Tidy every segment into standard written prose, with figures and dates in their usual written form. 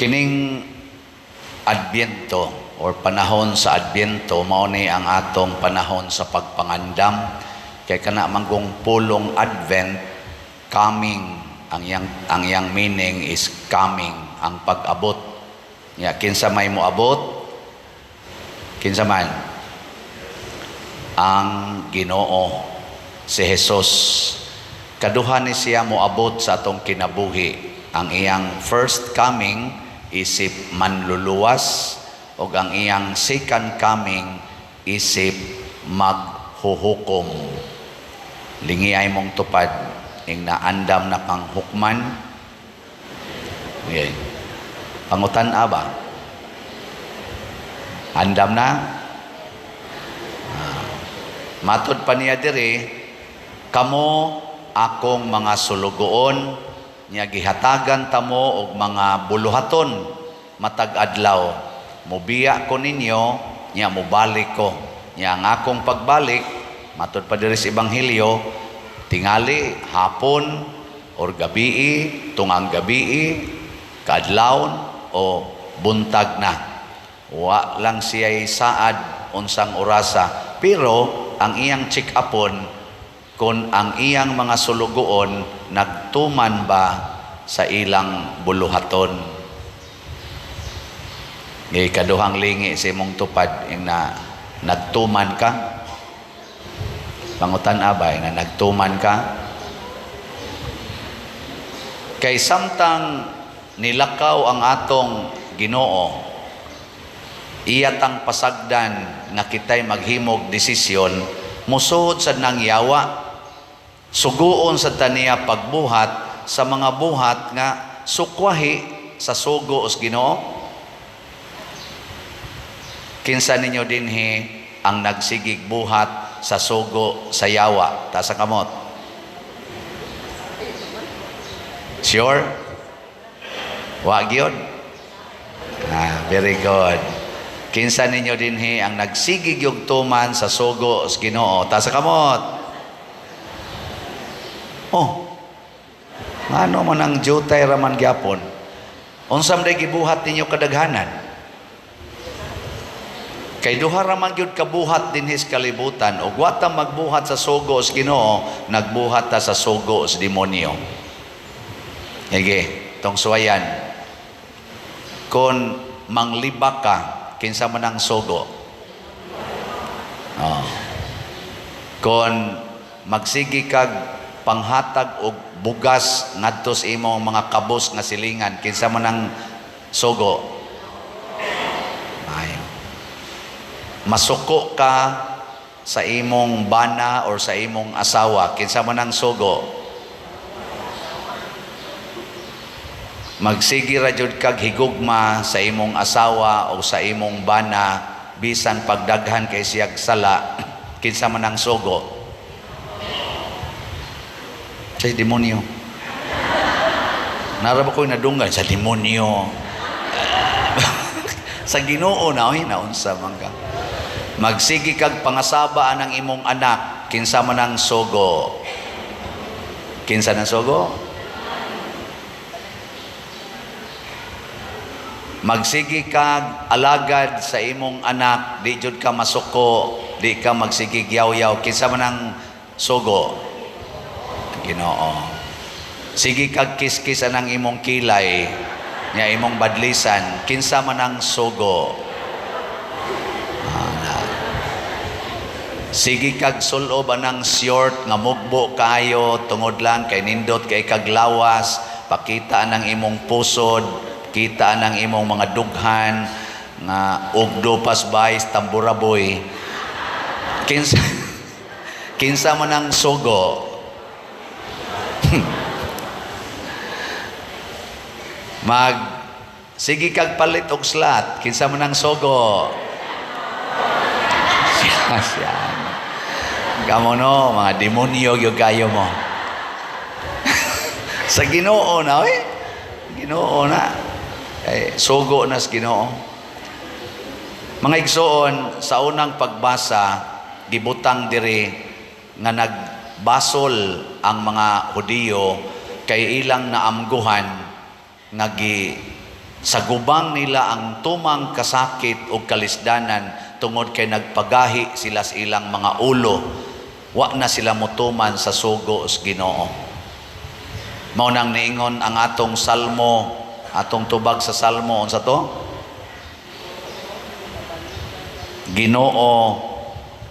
Kining Adbyento or panahon sa Adbyento mao ni ang atong panahon sa pagpangandam, kay kana manggong pulong Advent, coming ang yang meaning is coming, ang pag-abot. Ya, kinsa may moabot? Kinsa man? Ang Ginoo, si Jesus. Kaduha ni siya moabot sa atong kinabuhi. Ang iyang first coming isip manluluwas, o ang iyang second coming isip maghuhukom. Lingi ay mong tupad ing naandam na kang hukman. Okay. Pangutan-a ba? Andam na? Matod pa niya diri, kamo akong mga sulugoon, niya gihatagan tamo og mga buluhaton matag adlaw. Mubiya ko ninyo, niya mubalik ko. Niya ang akong pagbalik, matod pa diri sa Ebanghelyo, tingali, hapon, or gabii, tungang gabii, kaadlawon, o buntag na. Wa lang siya'y saad unsang orasa, pero ang iyang check-upon kung ang iyang mga sulugoon nagtuman ba sa ilang buluhaton. Kaduhang lingi sa imong tupad ing na nagtuman ka. Pangutan abay na nagtuman ka. Kay samtang nilakaw ang atong Ginoo, iyatang pasagdan nga kitay maghimog desisyon, musuod sa nang yawa, suguon sa taniya pagbuhat sa mga buhat nga sukwahi sa sugo os Ginoo. Kinsa ninyo dinhi ang nagsigig buhat sa sugo sa yawa? Ta sa kamot. Sure? Wa gyud? Very good. Kinsa ninyo dinhi ang nagsigig yung tuman sa sugo os Ginoo? Ta sa kamot. Oh. Ano man ang jutay raman gyapon? Unsam day gibuhat ninyo kadaghanan? Kay duha raman gyud kabuhat dinhi sa kalibutan, ug wa ta magbuhat sa sugo os Ginoo, nagbuhat ta sa sugo os demonyo. Ige, tong suwayan. Kung manglibak ka, kinsa man ang sugo? Oh. Kung magsigi kag panghatag og bugas ngadto sa imong mga kabos nga silingan, kinsa man ang sugo? Ay. Masuko ka sa imong bana or sa imong asawa, kinsa man ang sugo? Magsigi ra jud kag higugma sa imong asawa o sa imong bana bisan pagdaghan kay siyag sala, kinsa man ang sugo? Sa demonyo. Nara ba ko'y nadunggan sa demonyo? Sa Ginoo na, oy, naunsa man ka. Magsigi kag pangasaba ang imong anak, kinsa man ang sugo? Kinsa nang sugo? Magsigi kag alagad sa imong anak, di jud ka masuko, di ka magsigi yaw-yaw, kinsa man ang sugo? Ginoo. Sige kag kiskis anang imong kilay, nya imong badlisan, kinsa man ang sugo? Sige kag sulob anang short nga mugbo kayo tungod lang kay nindot kay kaglawas, pakita anang imong pusod, kita anang imong mga dughan nga ugdo pasbays tamburaboy. Kinsa man ang sugo? Sige kag palit og slat, kinsa man ang sugo? Siya. Kamo no, mga demonyo gyud kayo mo. Sa Ginoo na, oy. Ginoo na. Sugo na sa Ginoo. Mga igsoon, sa unang pagbasa, gibutang diri nga nagbasol ang mga Hudiyo kay ilang naamguhan nga Sa gubang nila ang tumang kasakit o kalisdanan tungod kay nagpagahi sila sa ilang mga ulo. Wa na sila mutuman sa sugo sa Ginoo. Mao nang niingon ang atong salmo, atong tubag sa salmo, unsa to? Ginoo,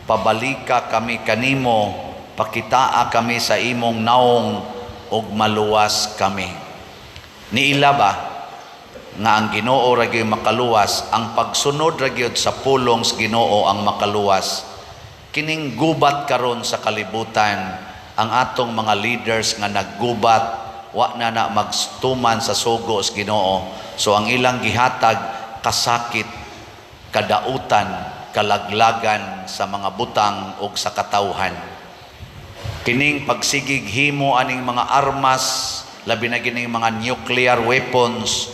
pabalika kami kanimo, pakitaa kami sa imong naong ug maluwas kami. Niila ba nga ang Ginoo ra gyud makaluwas, ang pagsunod ra gyud sa pulong sa Ginoo ang makaluwas. Kining gubat karon sa kalibutan, ang atong mga leaders nga naggubat, wa na magstuman sa sugo sa Ginoo. So ang ilang gihatag kasakit, kadautan, kalaglagan sa mga butang ug sa katawhan. Kining pagsigig himo aning mga armas, labi na kining mga nuclear weapons,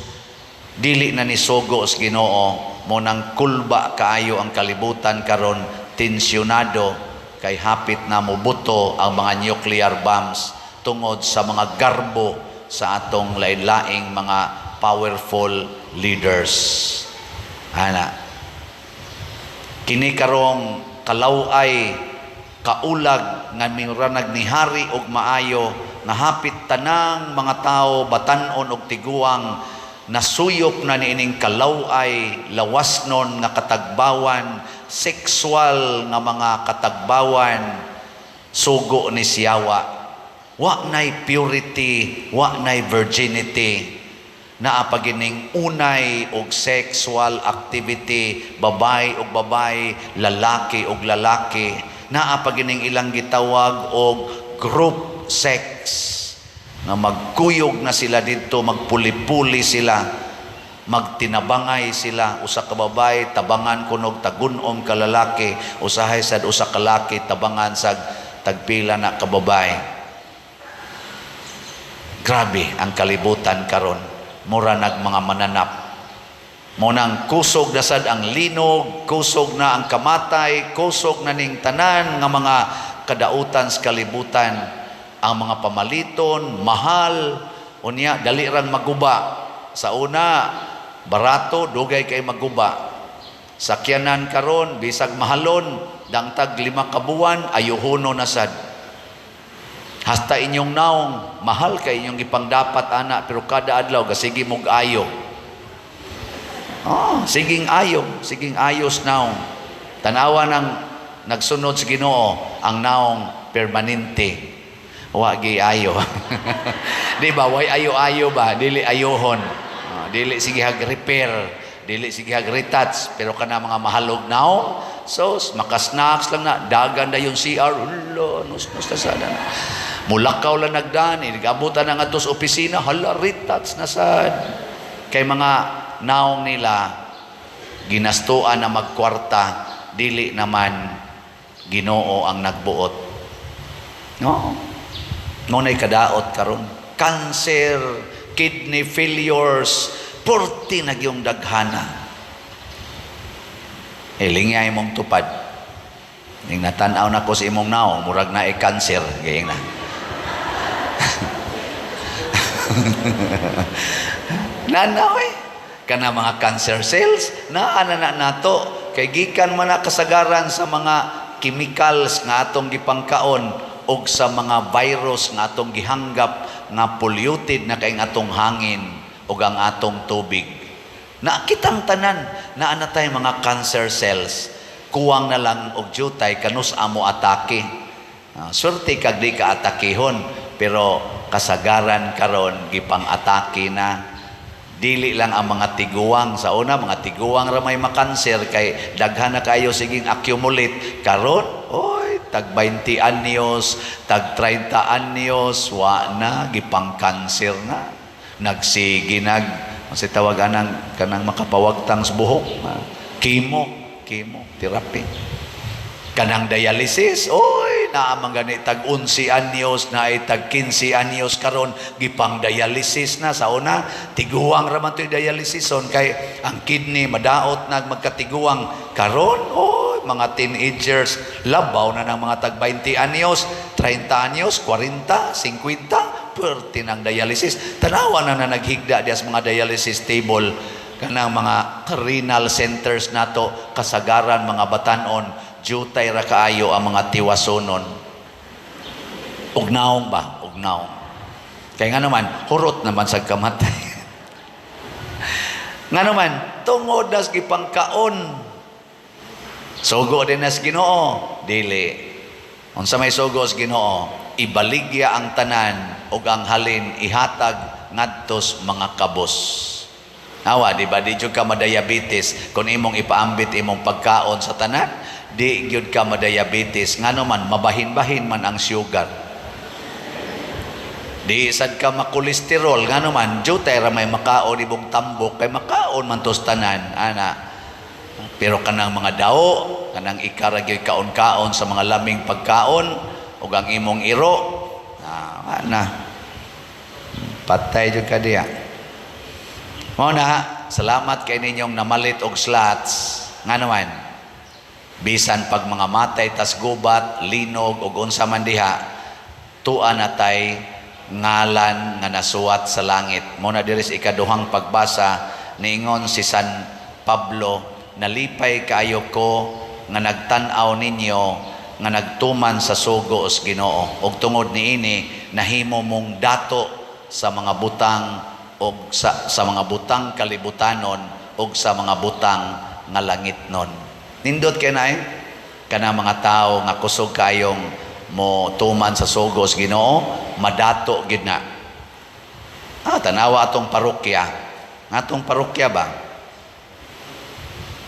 dili na ni sugo sa Ginoo. Mo nang kulba kaayo ang kalibutan karon, tensyonado kay hapit na mubuto ang mga nuclear bombs tungod sa mga garbo sa atong lain-laing mga powerful leaders. Ana, kini karong kalaway, kaulag nga miranag ni hari og maayo nga hapit tanang mga tao batan-on og tiguang nasuyop na niining kalaway, lawasnon nga katagbawan, sexual nga mga katagbawan, sugo ni siyawa. Wa nay purity, wa nay virginity. Naapagining unay og sexual activity, babay og babay, lalaki og lalaki. Naapagining ilang gitawag og group sex. Nga magkuyog na sila dito, magpuli-puli sila, magtinabangay sila, usa ka babay tabangan kunog tagunom ka lalaki, usahay sad usa ka lalaki tabangan sa tagpila na ka babay. Grabe ang kalibutan karon, mura nag mga mananap. Mo nang kusog na sad ang linog, kusog na ang kamatay, kusog na ning tanan nga mga kadautan sa kalibutan. Ang mga pamaliton, mahal, unya dali rang maguba. Sa una, barato, dugay kay maguba. Sakyanan karon, bisag mahalon, dangtag 5 kabuan, ayuhono na sad. Hasta inyong naong, mahal kay inyong ipangdapat ana, pero kada adlaw, sige mong ayo. Siging ayo, siging ayos naong. Tanawa ng nagsunod sa Ginoo, ang naong permanente. Wagi ayo. Di ba? Way ayo-ayo ba? Dili ayohon. Dili sige hag-repair. Dili sige hag-retouch. Pero kana mga mahalog now, so makasnacks lang na. Dagan na yung CR. Hulo, nus-nus na sana. Mulakaw lang nagdaan. Igabutan na nga to sa opisina. Hala, retouch na sad. Kay mga naong nila, ginastuan na magkwarta. Dili naman Ginoo ang nagbuot. No? Ngunay kadaot karon, cancer, kidney failures, purti na yung daghana. Lingay mong tupad. Ning natanaw na ko sa imong naong, murag na cancer, gayeng na. Nanaw kana mga cancer cells, naa na nato, kay gikan man na kasagaran sa mga chemicals nga atong gipangkaon, o sa mga virus nga atong gihanggap nga polluted na kay atong hangin o ang atong tubig. Nakitang tanan na anatay mga cancer cells. Kuwang na lang og jutay kanus amo atake. Surti kag di ka atakehon, pero kasagaran karon gipang atake na. Dili lang ang mga tiguang. Sa una, mga tiguang ra may makanser kay daghan na kayo siging accumulate. Karon, tag 20 anyos, tag 30 anyos, wa na, gipang cancer na. Nagsigi kasi tawagan ng kanang makapawagtang sa buhok. Chemo, therapy. Kanang dialysis, naamang gani, tag 11 anyos, na ay tag 15 anyos karon gipang dialysis na. Sa una, tiguang raman ito yung dialysis. Kay ang kidney, madaot na magkatiguang. Karon, mga teenagers, labaw na ng mga tag 20 anyos, 30 anyos, 40, 50, perti ng dialysis. Tanawa na naghigda diya sa mga dialysis table, kanang mga renal centers nato, kasagaran mga batanon, jutay ra kaayo ang mga tiwasonon. Ugnaong ba? Ugnaong. Kaya nga naman, hurot naman sa kamatay. Nga naman, tungod nas gipangkaon. Sugo din nas Ginoo, dili. Unsa may sugo sa Ginoo, ibaligya ang tanan ug ang halin ihatag ngadtos mga kabos. Awa, di ba? Di jud ka madiabetes kung imong ipaambit imong pagkaon sa tanan, di jud ka madiabetes. Nga naman, mabahin-bahin man ang sugar. Di sad ka makolesterol, nga naman, jutay ra may makaon ibong tambok, kay makaon man tos tanan, ana. Pero kanang mga dao, kanang ikaragyoy kaon-kaon sa mga laming pagkaon, o ang imong iro, patay jud ka diya. Muna, salamat kay ninyong namalit og slots. Nga naman, bisan pag mga matay, tas gubat, linog, o unsa man diha, tuan natay ngalan nga nasuwat sa langit. Muna diris ikaduhang pagbasa, niingon si San Pablo, nalipay kaayo ko nga nagtan-aw ninyo nga nagtuman sa sugo os Ginoo, ug tungod niini nahimo mong dato sa mga butang og sa mga butang kalibutanon ug sa mga butang nga langitnon. Nindot kay naay kana mga tao nga kusog kayong mo tuman sa sugo os Ginoo, madato gid na. Tanawa atong parokya. Atong parokya ba?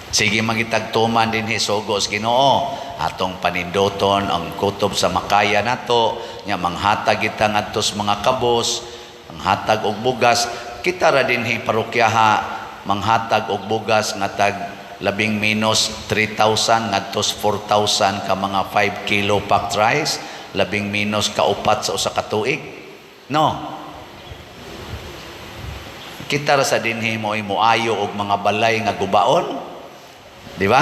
Sige magitagtuman din hisugos Ginoo, atong panindoton ang kutob sa makaya nato, nya manghatag kita ngadtos mga kabos, manghatag og bugas, kita ra din parokyaha manghatag og bugas nga tag labing minus 3,000 ngadtos 4,000 ka mga 5 kilo packed rice, labing minus kaupat sa usa ka tuig. No. Kita ra sa dinhi mo ayo og mga balay nga gubaon. Di ba?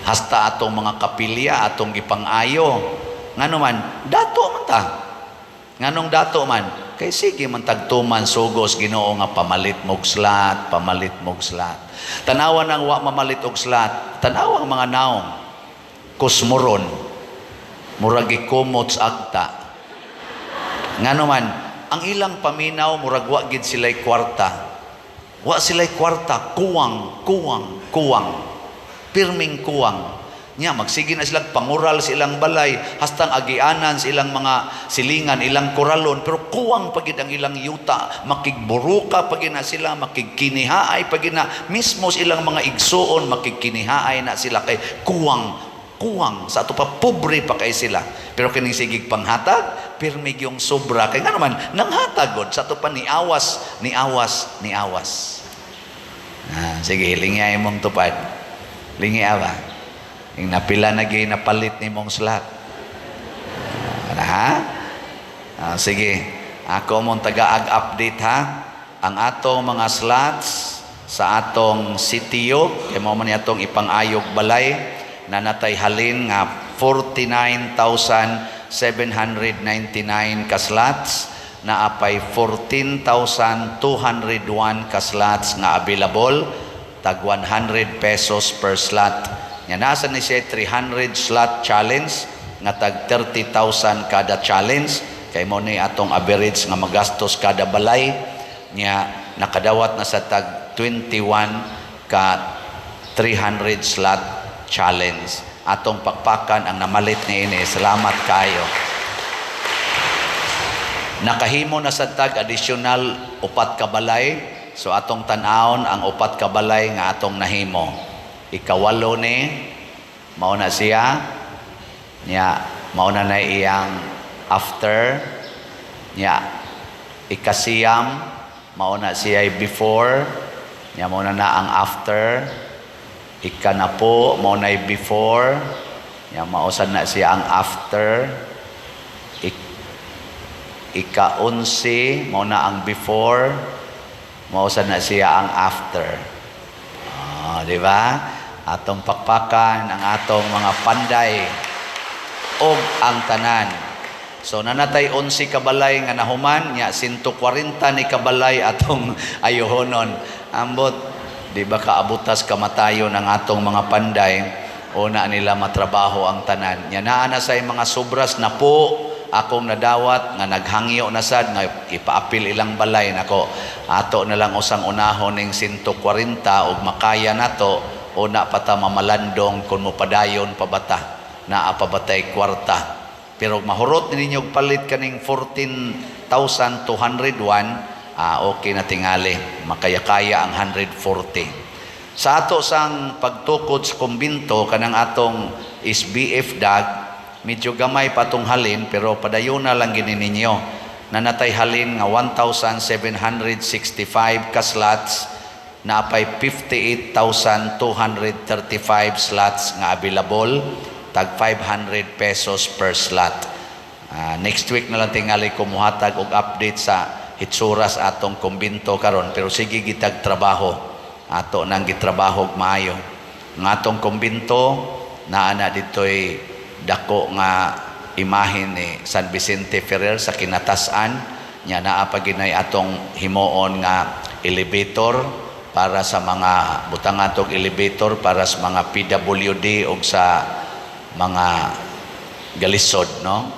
Hasta atong mga kapilya, atong gipang-ayo. Nga naman, dato man ta. Nganong dato man? Kay sige man tagtuman sugos Ginoo nga pamalit mog slat, pamalit mog slat. Tanawa nang wa mamalit og slat, tanawa ang mga naong kusmuron, murag gikumot sa agta. Nga naman, ang ilang paminaw murag wa gid sila'y kwarta. Wa sila'y kwarta, kuwang. Pirming kuwang. Nya, magsige na silang pangural sa ilang balay, hastang agianan sa ilang mga silingan, ilang koralon, pero kuwang pagid ang ilang yuta, makigburuka pagid na sila, makigkinihaay pagid na, mismo sa ilang mga igsuon, makigkinihaay na sila kay kuwang, sa ato pa, pobre pa kay sila. Pero kining sigig panghatag, pirmig yung sobra, kaya nga naman, nanghatagod, sa ato pa niawas. Sige, lingay mong tupad. Lingay ba? Yung napila na gay napalit ni mong slat. Sige, ako mong taga-update ha. Ang atong mga slots sa atong sitiyo, kaya mo man atong ipang-ayog balay, na natay halin nga 49,799 ka slots, na apay 14,201 ka slots nga available, tag 100 pesos per slot. Nga nasa ni siya 300 slot challenge nga tag 30,000 kada challenge, kay mo ni atong average nga magastos kada balay nya nakadawat na sa tag 21 ka 300 slot challenge. Atong pakpakan ang namalit ni ini. Salamat kayo. Nakahimo na sa tag additional 4 ka balay. So atong tan-awon ang 4 ka balay nga atong nahimo. Ikawalo ni mao na siya nya mao na iyang after nya. Ikasiyam mao na siya before nya mao na ang after. Ikanapo mao na before nya mao sad na siya ang after. Ika-11 mao na ang before, mausan na siya ang after. Di ba? Atong pakpakan ang atong mga panday og ang tanan. So nanatay 11 kabalay nga nahuman nya 140 ni kabalay atong ayohonon. Ambot di ba kaabutas kamatayon ang atong mga panday o na nila matrabaho ang tanan. Nya naa na say mga sobras na po akong nadawat nga naghangyo na sad nga ipaapil ilang balay nako ato na lang usang unahon ning 140 ug makaya nato o na pata mamalandong kun mo padayon pabata na apabatay kwarta. Pero mahurot ninyo palit kaning 14,201 okay na tingali makaya-kaya ang 140. Sa ato sang pagtukod sa kumbinto kanang atong SBF DAG medyo gamay patong halin pero padayon na lang gini ninyo. Nanatay halin nga 1,765 ka slots na apay 58,235 slots nga available tag 500 pesos per slot. Next week na lang tingali kumuhatag og update sa hitsuras atong kumbinto karon pero sige gitag trabaho ato nang gitrabaho og maayo. Ng atong kumbinto naa na ditoy dako nga imahin ni San Vicente Ferrer sa kinatasan nya naa pa ginay atong himuon nga elevator para sa mga butangan tog elevator para sa mga PWD o sa mga galisod no.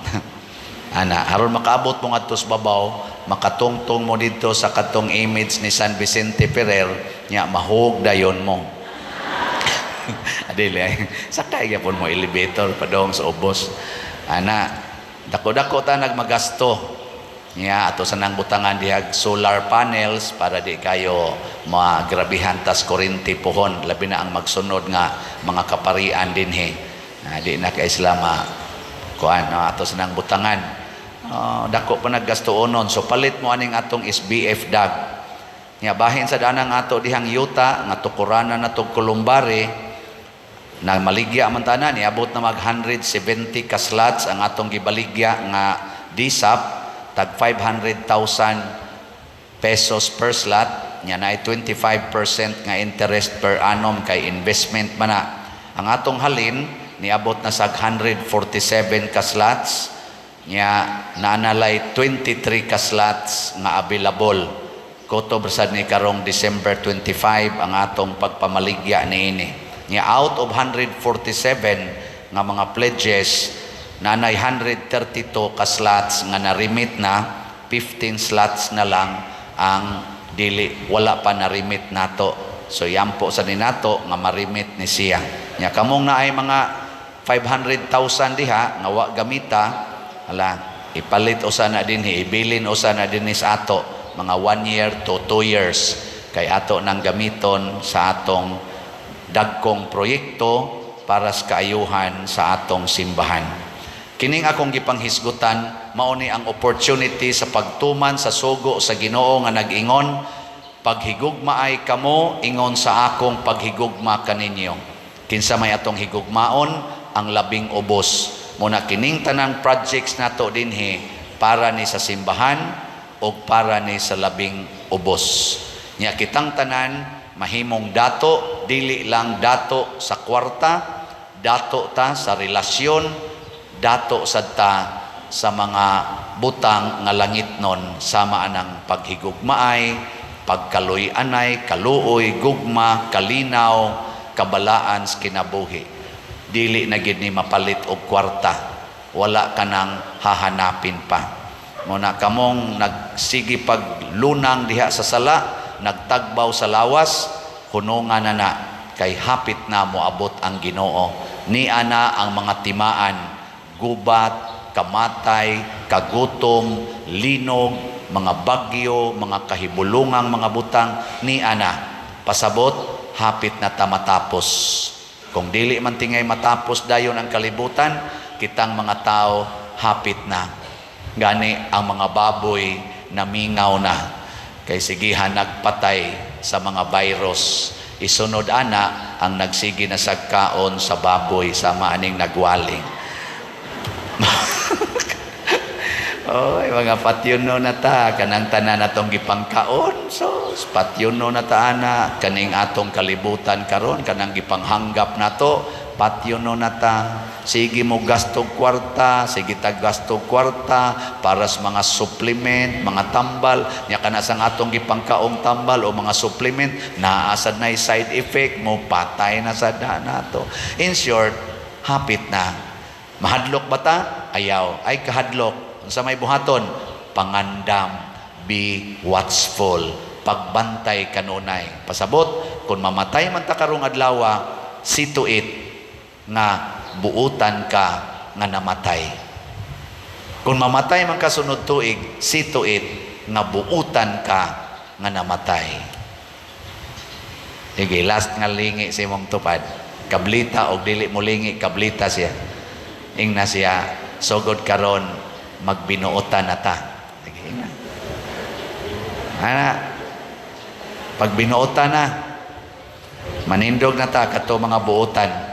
Ana aron makaabot mo ngadto sa babaw makatungtong mo dito sa katong image ni San Vicente Ferrer nya mahug dayon mo. Adili ay sakay gyapon mo elevator padong sa ubos. Ana dako-dako ta nagmagasto nya ato sa nang butangan dihag solar panels para di kayo magrabihan tas kuryente pohon labi na ang magsunod nga mga kaparian dinhi. Di na kay Islama kuan ato sa nang butangan. Dako pa naggasto onon so palit mo aning atong SBF DAG. Nya bahin sa danang ato dihang yuta nga tukuranan nato Kulumbare na maligya man tanan niabot na mag 170 ka slots ang atong gibaligya nga DSAP tag 500,000 pesos per slot nya na 25% nga interest per annum kay investment man na. Ang atong halin niabot na sa 147 ka slots nya naanalay 23 ka slots nga available. Kutob sad ni karong December 25 ang atong pagpamaligya niini. Nya out of 147 nga mga pledges nanay 132 ka slots nga na-remit na 15 slots na lang ang dili wala pa na-remit nato. So yampo sa ninato nga ma-remit ni siya. Nya kamong naay mga 500,000 diha nga wa gamita ala ipalit usa na dinhi ibilin usa na dinhi sa ato mga 1 year to 2 years kay ato nang gamiton sa atong dagkong proyekto para sa kaayuhan sa atong simbahan. Kining akong gipanghisgutan mao ni ang opportunity sa pagtuman sa sugo sa Ginoo nga nag-ingon paghigugma ay kamo ingon sa akong paghigugma kaninyo. Kinsa may atong higugmaon ang labing ubos. Muna kining tanang projects nato dinhi para ni sa simbahan o para ni sa labing ubos. Nya kitang tanan mahimong dato, dili lang dato sa kwarta, dato ta sa relasyon, dato sad ta sa mga butang nga langitnon sama anang paghigugmaay, pagkaluy-anay, kaluoy, gugma, kalinaw, kabalaan sa kinabuhi. Dili na gid ni mapalit og kwarta. Wala ka nang hahanapin pa. Muna kamong nagsigi paglunang diha sa sala, nagtagbaw sa lawas, hunungan na kay hapit na moabot ang Ginoo. Ni ana ang mga timaan, gubat, kamatay, kagutom, linog, mga bagyo, mga kahibulungang mga butang, ni ana pasabot hapit na ta matapos. Kung dili man tingay matapos dayon ang kalibutan, kitang mga tao hapit na. Gani ang mga baboy namingaw na. Kay sigihan nagpatay sa mga virus. Isunod ana ang nagsigi na sagkaon sa baboy sa maaning nagwaling. Oy, mga patyuno na ta kanang tanan natong gipangkaon. So, patyuno na ta ana kaning atong kalibutan karon kanang gipanghanggap nato patyo no nata, sige mo gastog kwarta, sige tag gastog kwarta para sa mga supplement, mga tambal, nya kana sang atong gipangkaong tambal o mga supplement, naasad na side effect mo, patay na sa nato. In short, hapit na. Mahadlok ba ta? Ayaw. Ay kahadlok. Sa may buhaton, pangandam, be watchful, pagbantay kanunay. Pasabot, kung mamatay man ta karong adlaw, see to it nga buutan ka nga namatay. Kung mamatay man ka sunod tuig, see to it nga buutan ka nga namatay. Sige, last nga lingi sa imong tupad. Kablita o dili mo lingi, kablita siya. Ingna siya, sugod karon magbinuotan na ta. Sige, ingna. Ana, pag binuotan na, manindog na ta kato mga buutan.